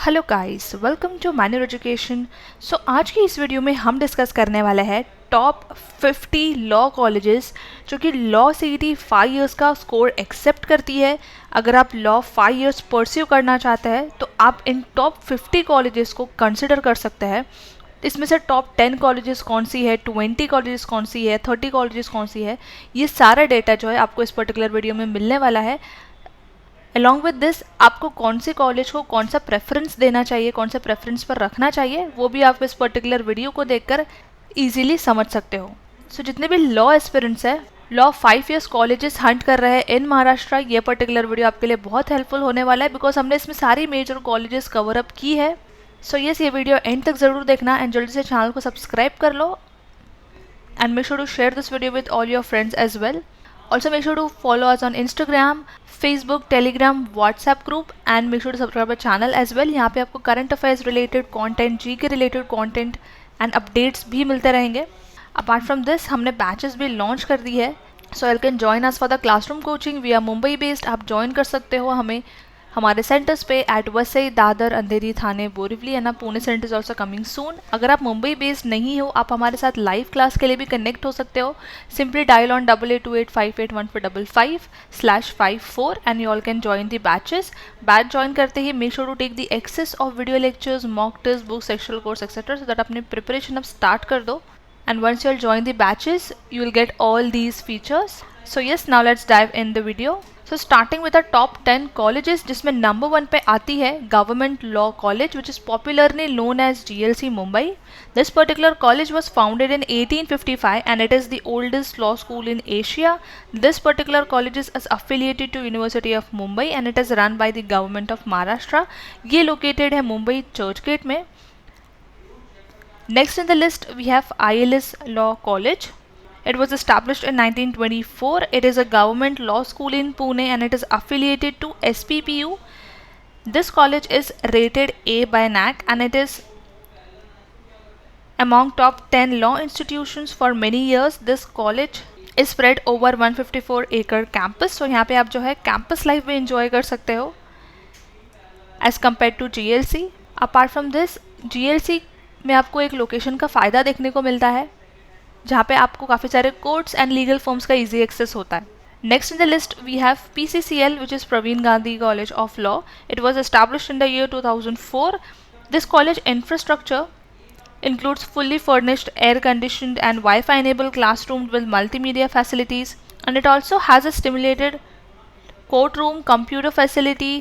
Hello guys, welcome to manual education. So आज की इस वीडियो में हम डिस्कस करने वाले हैं टॉप 50 लॉ कॉलेजेस जो कि लॉ सीईटी 5 इयर्स का स्कोर एक्सेप्ट करती है। अगर आप लॉ 5 इयर्स परस्यू करना चाहते हैं तो आप इन टॉप 50 कॉलेजेस को कंसिडर कर सकते हैं। इसमें से टॉप 10 कॉलेजेस कौन सी है, 20 कॉलेजेस कौन सी है, 30 कॉलेजेस कौन सी है, ये सारा डेटा जो है आपको इस पर्टिकुलर वीडियो में मिलने वाला है। अलॉन्ग विद दिस आपको कौन से कॉलेज को कौन सा प्रेफरेंस देना चाहिए, कौन सा प्रेफरेंस पर रखना चाहिए, वो भी आप इस पर्टिकुलर वीडियो को देखकर इजीली समझ सकते हो। सो जितने भी लॉ एस्पिरेंट्स है, लॉ 5 इयर्स कॉलेजेस हंट कर रहे हैं इन महाराष्ट्र, ये पर्टिकुलर वीडियो आपके लिए बहुत हेल्पफुल होने वाला है बिकॉज हमने इसमें सारी मेजर कॉलेजेस कवर अप की है। सो यस, ये वीडियो एंड तक ज़रूर देखना एंड जल्दी से चैनल को सब्सक्राइब कर लो and make sure to share this video with all your friends as well. Also make sure to follow us on Instagram, Facebook, Telegram, WhatsApp group and make sure to subscribe our channel as well. यहाँ पे आपको current affairs related content, GK related content and updates भी मिलते रहेंगे। Apart from this हमने batches भी launch कर दी है। So you can join us for the classroom coaching. We are Mumbai based. आप join कर सकते हो हमें हमारे सेंटर्स पे at Vasai, Dadar, Andheri, Thane, Borivali and Pune centre is also coming soon. अगर आप मुंबई बेस्ड नहीं हो, आप हमारे साथ लाइव क्लास के लिए भी कनेक्ट हो सकते हो। Simply dial on 8828581455/54 and you all can join the batches. Batch join करते ही make sure to take the access of video lectures, mock test, book, sectional course etcetera so that अपनी preparation अब start कर दो। And once you'll join the batches, you will get all these features. So yes, now let's dive in the video. So starting with the top 10 colleges, जिसमें number 1 पे आती है Government Law College, which is popularly known as GLC Mumbai. This particular college was founded in 1855 and it is the oldest law school in Asia. This particular college is affiliated to University of Mumbai and it is run by the government of Maharashtra. ये located है Mumbai Churchgate में। Next in the list we have ILS Law College. It was established in 1924. It is a government law school in Pune and it is affiliated to SPPU. This college is rated A by NAC and it is among top 10 law institutions for many years. This college is spread over 154-acre campus. So यहाँ पे आप जो है campus life भी enjoy कर सकते हो as compared to GLC. Apart from this, GLC में आपको एक लोकेशन का फ़ायदा देखने को मिलता है जहाँ पे आपको काफ़ी सारे कोर्ट्स एंड लीगल फॉर्म्स का इजी एक्सेस होता है। Next in the list we have PCCL which is Praveen Gandhi college of law. It was established in the year 2004. This college infrastructure includes fully furnished, air-conditioned and Wi-Fi enabled classrooms with multimedia facilities, and it also has a stimulated courtroom, computer facility,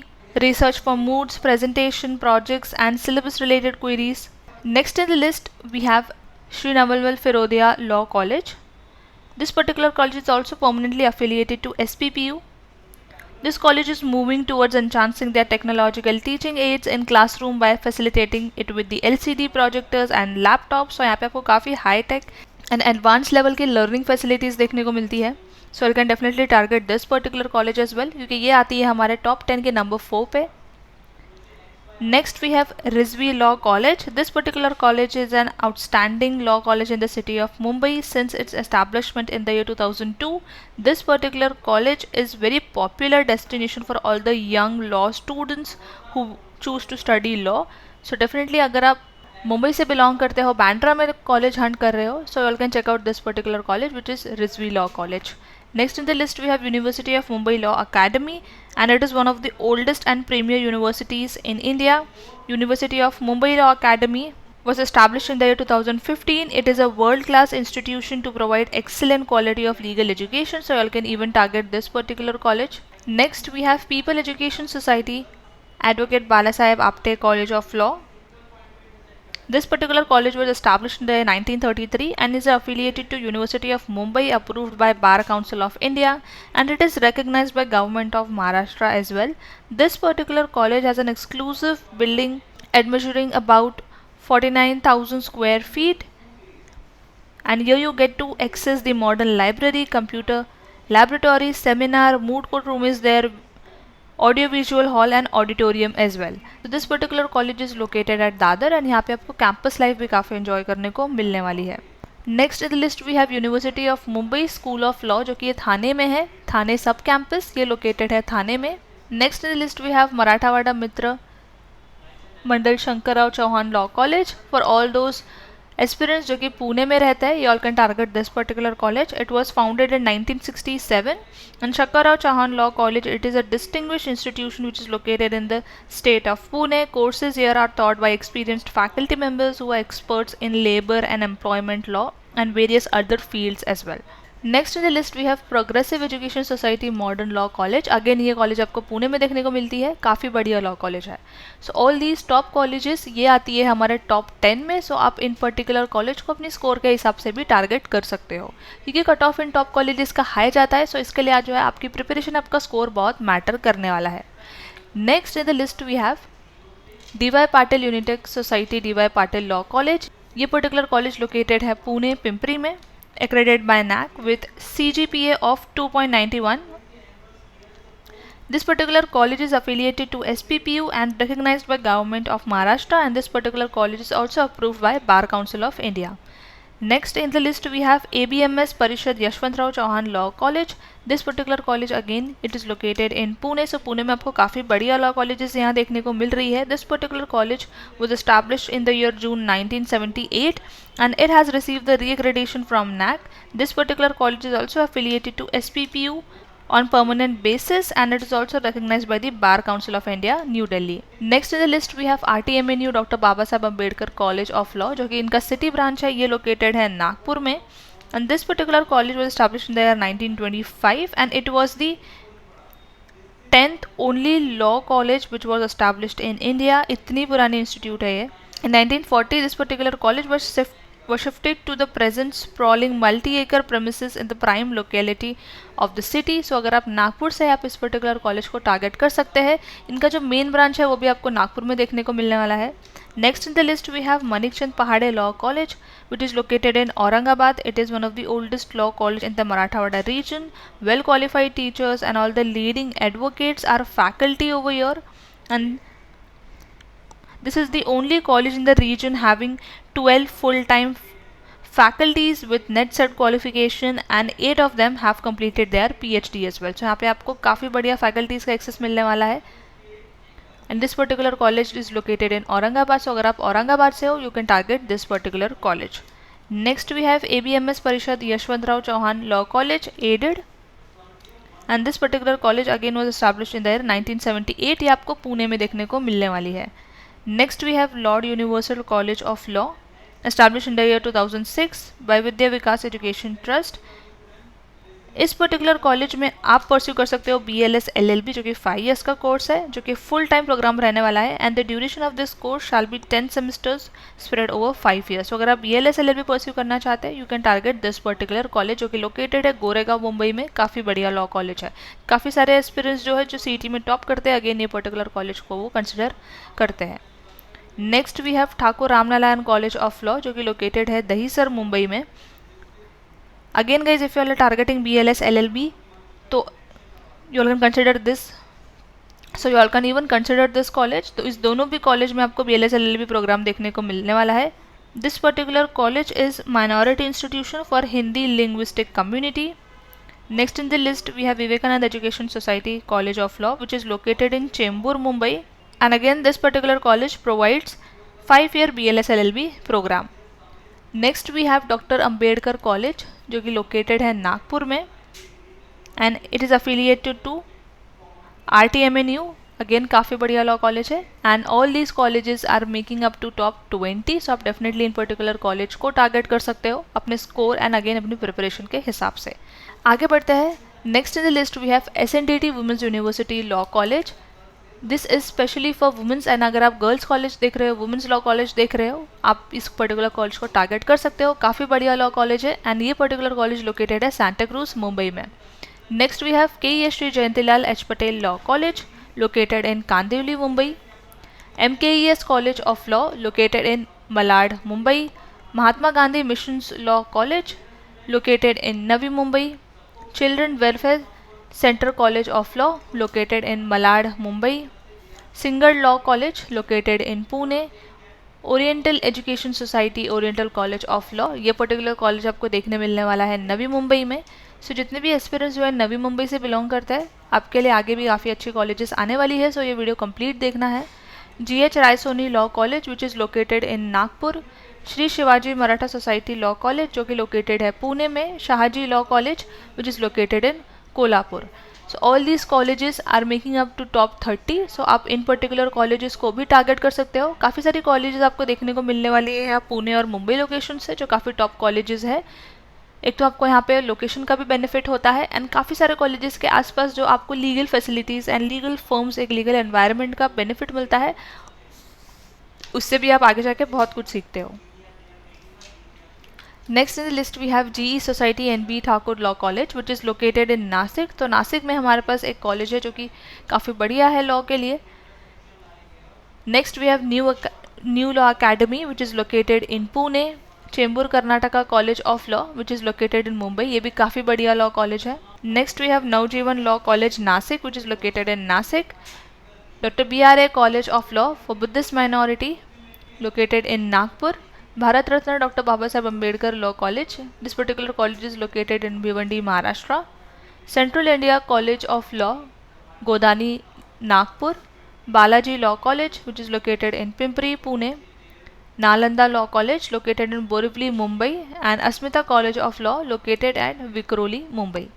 research for moods, presentation, projects and syllabus related queries. Next in the list we have Shri Navalwal Firodia Law College. This particular college is also permanently affiliated to SPPU. This college is moving towards enhancing their technological teaching aids in classroom by facilitating it with the LCD projectors and laptops. So यहाँ पे आपको काफ़ी high tech and advanced level की learning facilities देखने को मिलती है. So you can definitely target this particular college as well क्योंकि ये आती है हमारे top 10 के number 4 पे. Next we have Rizvi Law College. This particular college is an outstanding law college in the city of Mumbai since its establishment in the year 2002. This particular college is very popular destination for all the young law students who choose to study law. So definitely अगर आप मुंबई से belong करते हो, बैंड्रा में college Hunt कर रहे हो, so you all can check out this particular college which is Rizvi Law College. Next in the list we have University of Mumbai Law Academy and it is one of the oldest and premier universities in India. University of Mumbai Law Academy was established in the year 2015. It is a world-class institution to provide excellent quality of legal education, so you all can even target this particular college. Next we have People Education Society, Advocate Balasaheb Apte College of Law. This particular college was established in the 1933 and is affiliated to University of Mumbai, approved by Bar Council of India, and it is recognized by Government of Maharashtra as well. This particular college has an exclusive building measuring about 49,000 square feet, and here you get to access the modern library, computer laboratory, seminar, moot court room is there, audio visual hall and auditorium as well. तो this particular college is located at Dadar and यहाँ पे आपको campus life भी काफ़ी enjoy करने को मिलने वाली है. Next in the list we have university of Mumbai school of law जो कि ये थाने में है, थाने सब कैंपस ये लोकेटेड है थाने में. Next in the list we have Marathwada Mitra Mandal Shankarrao Chavan law college for all those aspirants जो कि पुणे में रहता है, you all can target this particular college. It was founded in 1967 and Shankar Chauhan Law College, it is a distinguished institution which is located in the state of Pune. Courses here are taught by experienced faculty members who are experts in labor and employment law and various other fields as well. Next in the list we have progressive education society modern law college. Again ये college आपको पुणे में देखने को मिलती है, काफ़ी बढ़िया law college है. सो ऑल दीज टॉप कॉलेजेस ये आती है हमारे टॉप 10 में. सो आप इन पर्टिकुलर कॉलेज को अपनी स्कोर के हिसाब से भी टारगेट कर सकते हो, क्योंकि कट ऑफ इन टॉप कॉलेजेस का हाई जाता है. सो इसके लिए आज जो है आपकी प्रिपरेशन, आपका स्कोर बहुत मैटर करने वाला है. Next in the list we have D Y. Patil unitech society D Y. Patil law college. ये पर्टिकुलर कॉलेज लोकेटेड है पुणे पिंपरी में, accredited by NAC with CGPA of 2.91. This particular college is affiliated to SPPU and recognized by Government of Maharashtra, and this particular college is also approved by Bar Council of India. Next in the list we have ABMS Parishad Yashwantrao Chauhan Law College. This particular college again it is located in Pune. So Pune में आपको काफ़ी बढ़िया law colleges यहाँ देखने को मिल रही है. This particular college was established in the year June 1978 and it has received the re-accreditation from NAC. This particular college is also affiliated to SPPU on permanent basis and it is also recognized by the Bar Council of India, New Delhi. Next in the list we have RTMNU Dr. Baba Saheb Ambedkar College of Law, जो कि इनका city branch है, ये located है नागपुर में. And this particular college was established in the year 1925 and it was the 10th only law college which was established in India. इतनी पुरानी institute है ये. In 1940 this particular college was shifted to the present sprawling multi-acre premises in the prime locality of the city. So अगर आप नागपुर से आप इस particular college को टारगेट कर सकते हैं. इनका जो मेन ब्रांच है वो भी आपको नागपुर में देखने को मिलने वाला है. Next in the list we have Manikchand Pahade law college which is located in Aurangabad. It is one of the oldest law college in the Marathwada region. Well qualified teachers and all the leading advocates are faculty over here, and this is the only college in the region having 12 full-time faculties with net cert qualification and 8 of them have completed their PhD as well. So यहाँ पे आपको काफ़ी बढ़िया faculties का access मिलने वाला है. And this particular college is located in Aurangabad. So अगर आप औरंगाबाद से हो, you can target this particular college. Next we have ABMS Parishad Yashwantrao Chauhan Law College, aided. And this particular college again was established in the year 1978. ये आपको पुणे में देखने को मिलने वाली है. Next we have Lord Universal College of Law, established in the year 2006 by Vidya Vikas Education Trust. इस particular college में आप परस्यू कर सकते हो BLS LLB, जो कि 5 years का कोर्स है, जो कि फुल टाइम प्रोग्राम रहने वाला है. And the duration of this course shall be 10 semesters spread over 5 years. तो अगर आप BLS LLB परस्यू करना चाहते हैं, you can target this particular college, जो कि लोकेटेड है गोरेगांव मुंबई में. काफ़ी बढ़िया लॉ कॉलेज है. काफ़ी सारे एस्पिरेंट्स जो है जो CET में टॉप करते हैं, अगेन ये पर्टिकुलर कॉलेज को वो कंसिडर करते हैं. Next we have Thakur Ramnarayan college of law, जो कि लोकेटेड है दहीसर मुंबई में. Again guys if you are targeting BLS LLB, तो you all can consider this. So you all can even consider this college. तो इस दोनों भी कॉलेज में आपको BLS LLB प्रोग्राम देखने को मिलने वाला है. This particular college is minority institution for Hindi linguistic community. Next in the list we have Vivekanand education society college of law, which is located in Chembur Mumbai. And again this particular college provides 5-year BLS LLB program. Next we have Dr. Ambedkar College, जो कि located है नागपुर में, and it is affiliated to RTMNU. Again काफ़ी बढ़िया law college है, and all these colleges are making up to top 20. So आप definitely इन particular college को target कर सकते हो अपने score and again अपनी preparation के हिसाब से. आगे बढ़ते हैं. Next in the list we have SNDT Women's University Law College. This is specially for women's. And अगर आप गर्ल्स कॉलेज देख रहे हो, वुमेंस लॉ कॉलेज देख रहे हो, आप इस पर्टिकुलर कॉलेज को टारगेट कर सकते हो. काफ़ी बढ़िया लॉ कॉलेज है एंड ये पर्टिकुलर कॉलेज लोकेटेड है सांता क्रूज मुंबई में. Next we have KES Shri Jayantilal H Patel law college, located in Kandivali Mumbai. MKES college of law, located in Malad Mumbai. Mahatma Gandhi missions law college, located in Navi Mumbai. Children welfare centre college of law, located in Malad Mumbai. Sinhgad law college, located in Pune. Oriental education society oriental college of law, ये particular college आपको देखने मिलने वाला है नवी मुंबई में. सो जितने भी aspirants जो है नवी मुंबई से बिलोंग करता है, आपके लिए आगे भी काफ़ी अच्छी कॉलेजेस आने वाली है. सो ये वीडियो कंप्लीट देखना है. GH Raisoni law college which is located in Nagpur, Shri Shivaji Maratha society law college जो कि लोकेटेड है पुणे में, Shahaji law college which is located in Kolhapur. So all these colleges are making up to top 30। सो आप इन पर्टिकुलर कॉलेजेस को भी टारगेट कर सकते हो। काफ़ी सारी कॉलेजेस आपको देखने को मिलने वाली है पुणे और मुंबई लोकेशन से, जो काफ़ी टॉप कॉलेजेस है। एक तो आपको यहाँ पे लोकेशन का भी बेनिफिट होता है, एंड काफ़ी सारे कॉलेजेस के आसपास जो आपको legal facilities and legal firms, एक लीगल एनवायरनमेंट का बेनिफिट मिलता है, उससे भी आप आगे जाके बहुत कुछ सीखते हो। Next in the list we have GE society NB Thakur law college which is located in Nashik. तो नासिक में हमारे पास एक कॉलेज है जो कि काफ़ी बढ़िया है लॉ के लिए। Next we have new law academy which is located in Pune, Chembur Karnataka college of law which is located in Mumbai, ये भी काफ़ी बढ़िया लॉ कॉलेज है। Next we have Navjivan law college Nashik which is located in Nashik, Dr. BRA college of law for Buddhist minority located in Nagpur, Bharat Ratna doctor Baba Saheb Ambedkar law college, this particular college is located in Bhiwandi Maharashtra, central India college of law Godhani Nagpur, Balaji law college which is located in Pimpri Pune, Nalanda law college located in Borivali Mumbai, and Asmita college of law located at Vikhroli Mumbai.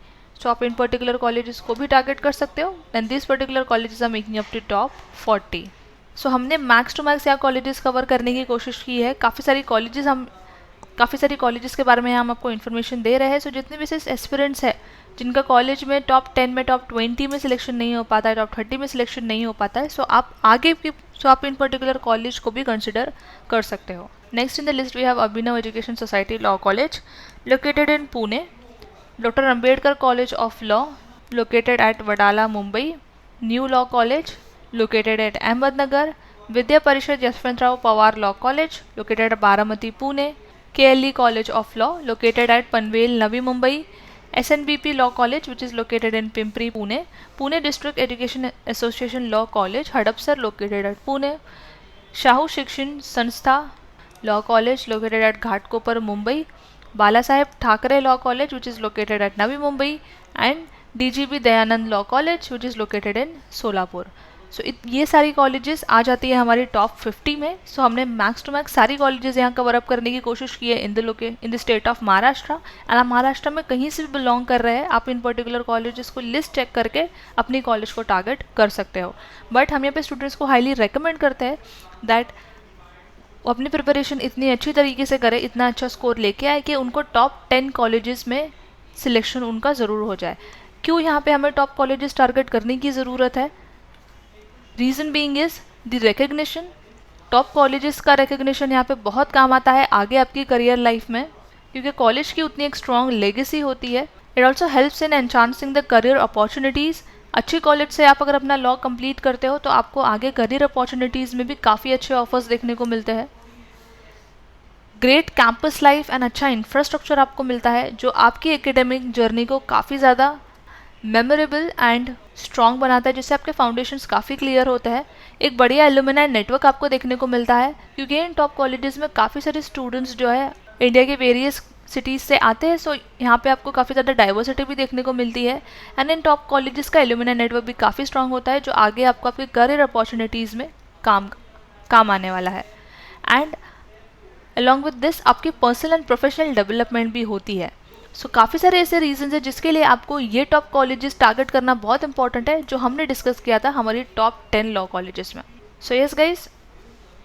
So आप इन particular colleges को भी target कर सकते हो, and this particular colleges are making up to top 40। सो हमने max to max यहाँ कॉलेजेस कवर करने की कोशिश की है। काफ़ी सारी कॉलेजेस के बारे में हम आपको इन्फॉर्मेशन दे रहे हैं। सो जितने भी एस्पिरेंट्स है जिनका कॉलेज में टॉप 10 में, टॉप 20 में सिलेक्शन नहीं हो पाता है, टॉप 30 में सिलेक्शन नहीं हो पाता है, सो आप इन पर्टिकुलर कॉलेज को भी कंसिडर कर सकते हो। Next in the list we have Abhinav education society law college located in Pune, doctor Ambedkar college of law located at Wadala Mumbai, new law college located at Ahmednagar, Vidya Parishad Yashwanthrao Pawar Law College located at Baramati Pune, KLE College of Law located at Panvel Navi Mumbai, SNBP Law College which is located in Pimpri Pune, Pune District Education Association Law College Hadapsar located at Pune, Shahu Shikshan Sanstha Law College located at Ghatkopar Mumbai, Balasaheb Thackeray Law College which is located at Navi Mumbai, and DGB Dayanand Law College which is located in Solapur। सो ये सारी colleges आ जाती है हमारी top 50 में। सो हमने max to max सारी colleges यहाँ cover up करने की कोशिश की है in the state of Maharashtra, and आप महाराष्ट्र में कहीं से भी बिलोंग कर रहे हैं, आप इन पर्टिकुलर कॉलेजेस को लिस्ट चेक करके अपनी कॉलेज को टारगेट कर सकते हो। बट हम यहाँ पे स्टूडेंट्स को हाईली रिकमेंड करते हैं दैट वो अपनी प्रिपरेशन इतनी अच्छी तरीके से करें, इतना अच्छा स्कोर लेके आए कि उनको टॉप 10 कॉलेजेस में सिलेक्शन उनका ज़रूर हो जाए। क्यों यहाँ पे हमें टॉप कॉलेजेस टारगेट करने की ज़रूरत है? Reason being is the recognition. Top colleges का रिकग्निशन यहाँ पे बहुत काम आता है आगे आपकी करियर लाइफ में, क्योंकि कॉलेज की उतनी एक स्ट्रॉन्ग लेगेसी होती है। It also helps in enhancing the career opportunities. अच्छी कॉलेज से आप अगर अपना लॉ कंप्लीट करते हो तो आपको आगे करियर अपॉर्चुनिटीज़ में भी काफ़ी अच्छे ऑफर्स देखने को मिलते हैं। ग्रेट कैंपस लाइफ एंड अच्छा इंफ्रास्ट्रक्चर आपको मिलता है जो आपकी एकेडमिक जर्नी को काफ़ी ज़्यादा मेमोरेबल एंड स्ट्रॉन्ग बनाता है, जिससे आपके फाउंडेशंस काफ़ी क्लियर होते हैं। एक बढ़िया एलुमनाई नेटवर्क आपको देखने को मिलता है, क्योंकि इन टॉप कॉलेजेस में काफ़ी सारे स्टूडेंट्स जो है इंडिया के वेरियस सिटीज़ से आते हैं। सो यहाँ पे आपको काफ़ी ज़्यादा डाइवर्सिटी भी देखने को मिलती है, एंड इन टॉप कॉलेजेस का एलुमनाई नेटवर्क भी काफ़ी स्ट्रॉन्ग होता है, जो आगे आपको आपके करियर अपॉर्चुनिटीज़ में काम आने वाला है। एंड अलॉन्ग विद दिस आपकी पर्सनल एंड प्रोफेशनल डेवलपमेंट भी होती है। सो काफ़ी सारे ऐसे रीजंस हैं जिसके लिए आपको ये टॉप कॉलेजेस टारगेट करना बहुत इंपॉर्टेंट है, जो हमने डिस्कस किया था हमारी टॉप 10 लॉ कॉलेजेस में। So yes guys,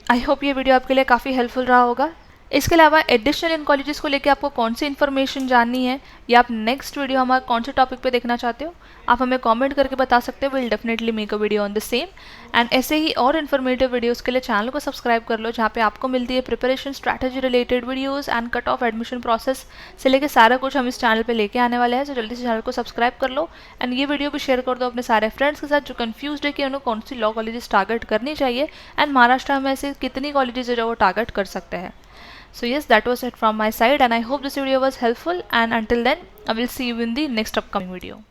I hope ये वीडियो आपके लिए काफ़ी हेल्पफुल रहा होगा। इसके अलावा एडिशनल इन कॉलेजेस को लेकर आपको कौन सी इन्फॉर्मेशन जाननी है, या आप नेक्स्ट वीडियो हमारा कौन से टॉपिक पे देखना चाहते हो, आप हमें कमेंट करके बता सकते हो। Will definitely make a video on the same. And ऐसे ही और इन्फॉर्मेटिव वीडियोस के लिए चैनल को सब्सक्राइब कर लो, जहाँ पे आपको मिलती है preparation strategy related videos and cut off admission process से लेकर सारा कुछ हम इस चैनल पे लेके आने वाले हैं। तो जल्दी से चैनल को सब्सक्राइब कर लो, एंड ये वीडियो भी शेयर कर दो अपने सारे फ्रेंड्स के साथ जो कन्फ्यूज्ड है कि उन्हें कौन सी लॉ कॉलेजेस टारगेट करनी चाहिए, एंड महाराष्ट्र में ऐसे कितनी कॉलेजेस है जो वो टारगेट कर सकते हैं। So yes, that was it from my side, and I hope this video was helpful, and until then I will see you in the next upcoming video.